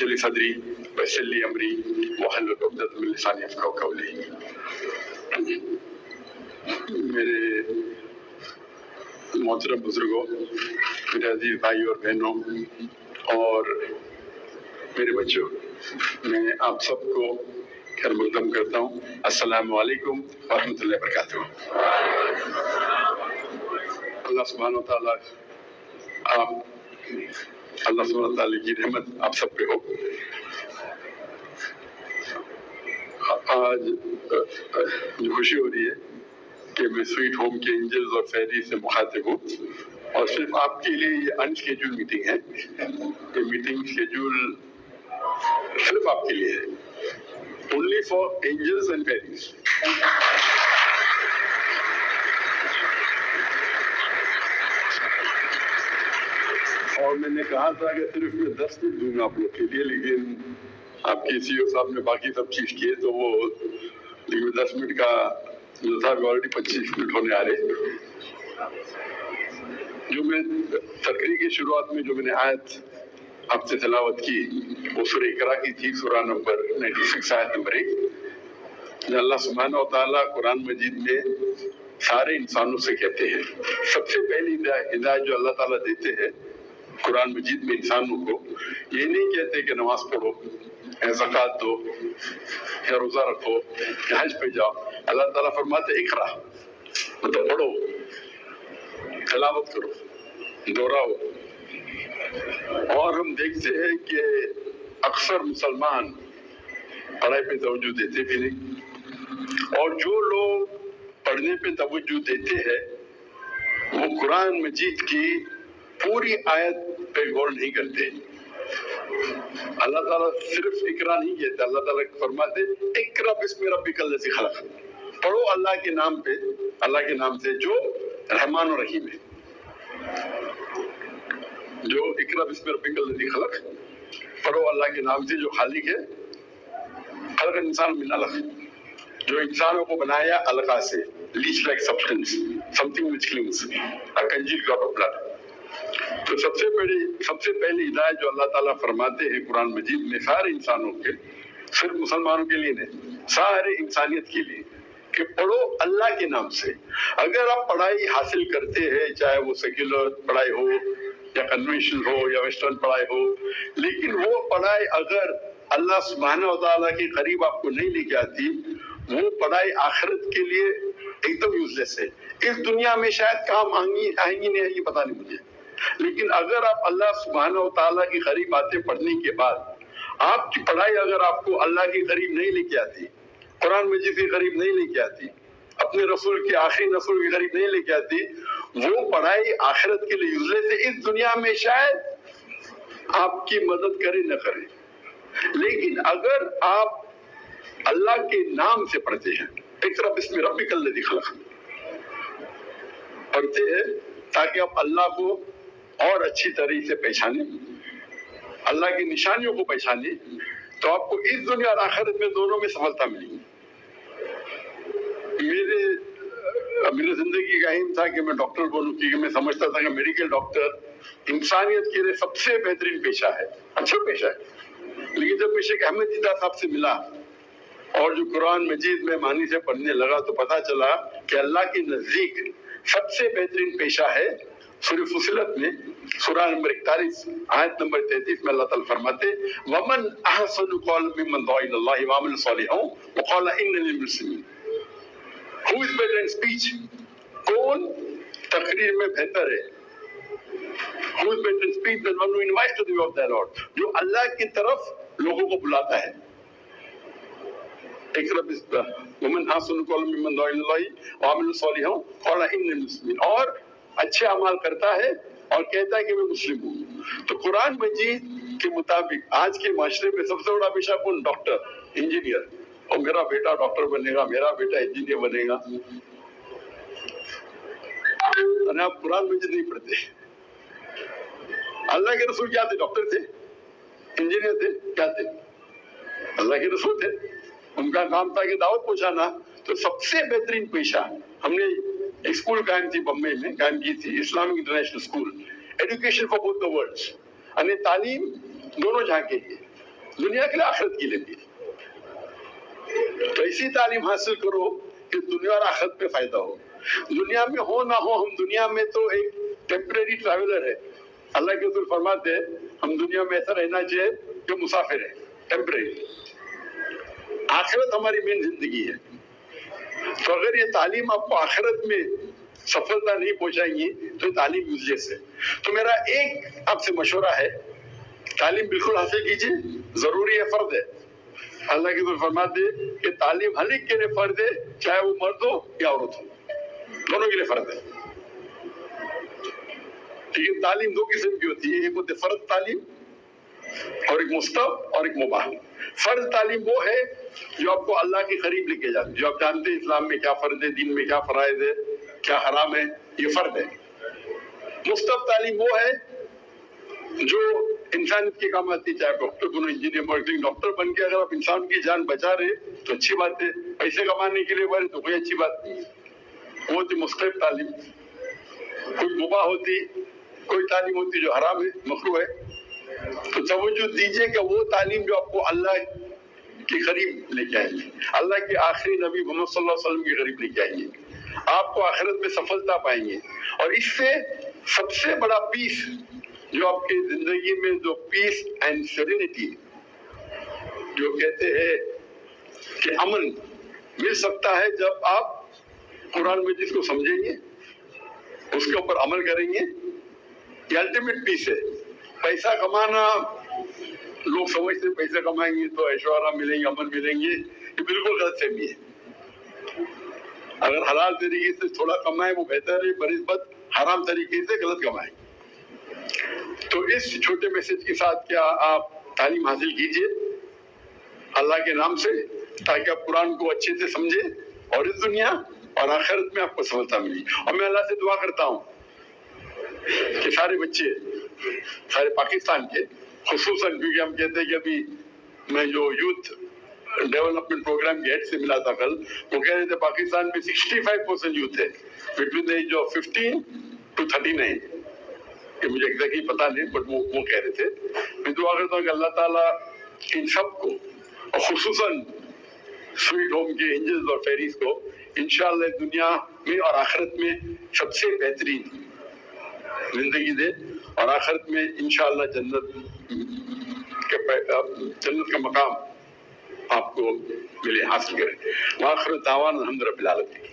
لي صدري ويسر لي امري واحلل عقدة من لساني يفقهوا قولي. میرے محترم بزرگوں، میرے عزیز بھائی اور بہنوں اور میرے بچوں، میں آپ سب کو خیر مقدم کرتا ہوں. السلام علیکم ورحمۃ اللہ وبرکاتہ. اللہ سبحانہ وتعالیٰ کی رحمت آپ سب پہ ہو. آج مجھے خوشی ہو رہی ہے کہ میں سویٹ ہوم کے اینجلز اور فیری سے مخاطب ہوں، اور صرف آپ کے لیے یہ انشیڈول میٹنگ ہے. یہ میٹنگ شیڈول صرف آپ کے لیے ہے. Only for angels and fairies. اور میں نے کہا تھا کہ صرف میں 10 منٹ دوں گا آپ لوگ کے لیے، لیکن آپ کے سی او صاحب نے باقی سب چیز کیے تو وہ 10 منٹ کا جو تھا آلریڈی 25 منٹ ہونے آ رہے. جو میں تقریر کی شروعات میں جو میں نے آیت آپ سے تلاوت کی وہ سورہ اقرا کی تھی، سورہ نمبر 96 آیت نمبر 1. اللہ سبحانہ و تعالیٰ قرآن مجید میں سارے انسانوں سے کہتے ہیں، سب سے پہلی ہدایت جو اللہ تعالیٰ دیتے ہیں قرآن مجید میں انسانوں کو، یہ نہیں کہتے کہ نماز پڑھو یا زکوٰۃ دو یا روزہ رکھو یا حج پہ جاؤ. اللہ تعالیٰ فرماتے اقرا، مطلب پڑھو، تلاوت کرو، دہراؤ. اور ہم دیکھتے ہیں کہ اکثر مسلمان پڑھائی پہ توجہ دیتے بھی نہیں، اور جو لوگ پڑھنے پہ توجہ دیتے ہیں وہ قرآن مجید کی پوری آیت پہ غور نہیں کرتے. اللہ تعالیٰ صرف اقرا نہیں کہتے، اللہ تعالیٰ فرماتے اقرا بسم ربک الذی خلق، پڑھو اللہ کے نام پہ، اللہ کے نام سے جو رحمان و رحیم ہے. جو اقرا بسم ربک الذی خلق، پڑھو اللہ کے نام سے جو خالق ہے. خلق انسان من علق، جو انسانوں کو بنایا علقہ سے، latch like substance, some thing which killings, a congealed drop of blood. تو سب سے پہلی ہدایت جو اللہ تعالیٰ فرماتے ہیں قرآن مجید میں سارے انسانوں کے، صرف مسلمانوں کے لیے نہیں، سارے انسانیت کے لیے، کہ پڑھو اللہ کے نام سے. اگر آپ پڑھائی حاصل کرتے ہیں، چاہے وہ سیکولر پڑھائی ہو یا کنونشنل ہو یا ویسٹرن پڑھائی ہو، لیکن وہ پڑھائی اگر اللہ سبحانہ و تعالیٰ کے قریب آپ کو نہیں لے کے آتی، وہ پڑھائی آخرت کے لیے ایک دم یوز لیس ہے. اس دنیا میں شاید کام آئیں گی نہیں آئیں گی پتہ نہیں مجھے، لیکن اگر آپ اللہ سبحانہ و تعالیٰ کے قریب آتے پڑھنے کے بعد، آپ کی پڑھائی اگر آپ کو اللہ کے قریب نہیں لے کے آتی، قرآن مجید کے قریب نہیں لے کے آتی، اپنے رسول کے آخری رسول کے قریب نہیں لے کے آتی، وہ پڑھائی آخرت کے لیے یوز لیس ہے. اس دنیا میں شاید آپ کی مدد کرے نہ کرے، لیکن اگر آپ اللہ کے نام سے پڑھتے ہیں، اقرا بسم ربک الذی خلق پڑھتے ہیں، تاکہ آپ اللہ کو اور اچھی طریقے سے پہچانیں، اللہ کی نشانیوں کو پہچانیں، تو آپ کو اس دنیا اور آخرت میں دونوں میں سفلتا ملے گی. میرے زندگی کا ایم تھا کہ میں ڈاکٹر بنوں، کیونکہ میں سمجھتا تھا کہ میڈیکل ڈاکٹر انسانیت کے لیے سب سے بہترین پیشہ ہے، اچھا پیشہ ہے. لیکن جب میں شیخ احمد دیدہ صاحب سے ملا اور جو قرآن مجید میں معنی سے پڑھنے لگا تو پتا چلا کہ اللہ کے نزدیک سب سے بہترین پیشہ ہے. سورہ فصلت میں سورہ نمبر 41 آیت نمبر 33 میں اللہ تعالیٰ فرماتے وَمَنْ أَحْسَنُ قَوْلًا مِّمَّنْ دَعَا إِلَى اللَّهِ وَعَمِلَ صَالِحًا وَقَالَ إِنَّنِي مِنَ الْمُسْلِمِينَ. Who is better in speech? کون تقریر میں بہتر ہے؟ Who is better in speech than one who invites to the way of their Lord? جو اللہ کی طرف لوگوں کو بلاتا ہے. وَمَنْ أَحْسَنُ قَوْلًا مِّمَّنْ دَعَا إِلَى اللَّهِ وَعَمِلَ صَالِحًا وَقَالَ إِنَّنِي مِنَ الْمُسْلِمِينَ، اور اچھے اعمال کرتا ہے اور کہتا ہے کہ میں مسلم ہوں. تو قرآن مجید کے مطابق آج کے معاشرے میں سب سے بڑا پیشہ کون؟ ڈاکٹر، انجینئر، اور میرا بیٹا ڈاکٹر بنے گا، میرا بیٹا انجینئر بنے گا. اور آپ قرآن مجید نہیں پڑھتے. اللہ کے رسول کیا تھے؟ ڈاکٹر تھے، انجینئر تھے، کیا تھے؟ اللہ کے رسول تھے. ان کا کام تھا کہ دعوت پہنچانا. تو سب سے بہترین پیشہ ہم نے اسکول قائم تھی، بمبئی میں قائم کی تھی، Islamic international school, education for both the worlds, یعنی تعلیم دونوں جہاں کے لیے. دنیا کے لیے آخرت کے لیے بھی. تو ایسی تعلیم حاصل کرو کہ دنیا اور آخرت میں فائدہ ہو. دنیا میں ہو نہ ہو، ہم دنیا میں تو ایک ٹیمپریری ٹریولر ہے. اللہ کے رسول فرماتے ہیں ہم دنیا میں ایسا رہنا چاہیے کہ مسافر ہے، ٹیمپریری. آخرت ہماری مین زندگی ہے. تو اگر یہ تعلیم آپ کو آخرت میں سفلتا نہیں پہنچائیں گی تو یہ تعلیم یوز لیس ہے. تو میرا ایک آپ سے مشورہ ہے، تعلیم بالکل حاصل کیجیے، ضروری ہے، فرض ہے. اللہ کے رسول فرماتے ہیں کہ تعلیم ہر ایک کے لیے فرض ہے، چاہے وہ مرد ہو یا عورت ہو، دونوں کے لیے فرض ہے. لیکن تعلیم دو قسم کی ہوتی ہے، ایک ہوتی ہے فرض تعلیم اور ایک مستحب اور ایک مباح. فرض تعلیم وہ ہے جو آپ کو اللہ کے قریب لے کے جاتی ہے، جو آپ جانتے ہیں اسلام میں کیا فرض ہے، دین میں کیا فرائض ہے، کیا حرام ہے، یہ فرض ہے. مستحب تعلیم وہ ہے جو انسانیت کے کام آتی ہے، چاہے ڈاکٹر بنو، انجینئر بنو. ڈاکٹر بن کے اگر آپ انسان کی جان بچا رہے تو اچھی بات ہے، پیسے کمانے کے لیے بڑے تو کوئی اچھی بات نہیں ہے. وہ ہوتی مستحب تعلیم. کوئی مباح ہوتی، کوئی تعلیم ہوتی جو حرام ہے، مکروہ ہے. تو توجہ دیجیے کہ وہ تعلیم جو آپ کو اللہ کے قریب لے کے آئیں گے، اللہ کے آخری نبی محمد صلی اللہ علیہ وسلم کے قریب لے کے آئیں گے، آپ کو آخرت میں سفلتا پائیں گے. اور اس سے سب سے بڑا پیس جو آپ کی زندگی میں، جو پیس اینڈ سیرینٹی جو کہتے ہیں کہ امن مل سکتا ہے جب آپ قرآن مجید کو سمجھیں گے، اس کے اوپر عمل کریں گے. یہ الٹیمیٹ پیس ہے. پیسہ کمانا، لوگ سمجھتے پیسہ کمائیں گے تو ایشورہ ملیں گے، امن ملیں گے، یہ بالکل غلط فہمی ہے. اگر حلال طریقے سے تھوڑا کمائیں وہ بہتر ہے، بنسبت حرام طریقے سے غلط کمائیں. تو اس چھوٹے میسج کے ساتھ کیا آپ تعلیم حاصل کیجئے اللہ کے نام سے، تاکہ آپ قرآن کو اچھے سے سمجھیں اور اس دنیا اور آخرت میں آپ کو سفلتا ملی. اور میں اللہ سے دعا کرتا ہوں کہ سارے بچے، سارے پاکستان کے، خصوصاً کیونکہ ہم کہتے ہیں کہ ابھی میں جو یوتھ ڈیولپمنٹ پروگرام کے ہیڈ سے ملا تھا کل، وہ کہہ رہے تھے پاکستان میں 65% یوتھ ہے بٹوین ایج آف 15 to 39. کہ مجھے ایگزیکٹلی پتا نہیں، بٹ وہ کہہ رہے تھے. میں دعا کرتا ہوں کہ اللہ تعالیٰ ان سب کو، اور خصوصاً سویٹ ہوم کے اینجلز اور فیریز کو، انشاءاللہ دنیا میں اور آخرت میں سب سے بہترین زندگی دے، اور آخرت میں انشاءاللہ جنت کا مقام آپ کو ملے، حاصل کریں. وآخر دعوانا الحمد رب العالمین.